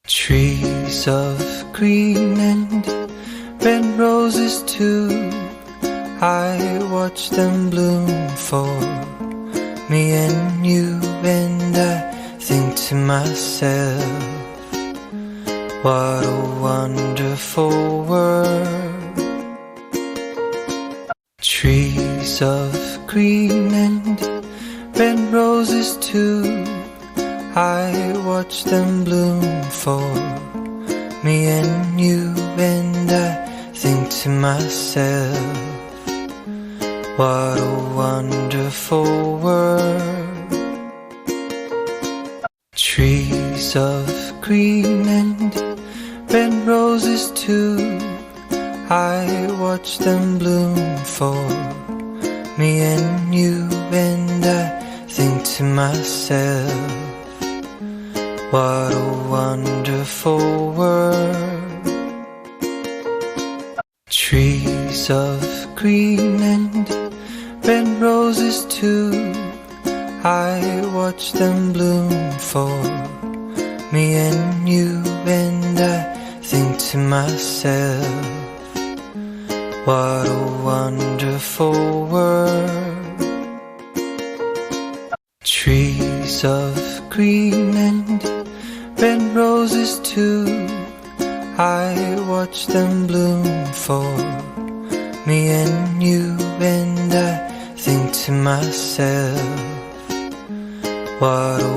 Trees of green and red roses too, I watch them bloom for me and you, and I think to myself, what a wonderful world. Trees of green and red roses too, I watch them bloom for me and you, and I think to myself, what a wonderful world. Trees of green and red roses too, I watch them bloom for me and you, and I think to myself, what a wonderful world. Trees of green and red roses too, I watch them bloom for me and you, and I think to myself, what a wonderful world. Trees of green and red roses too, I watch them bloom for me and you, and I think to myself, what a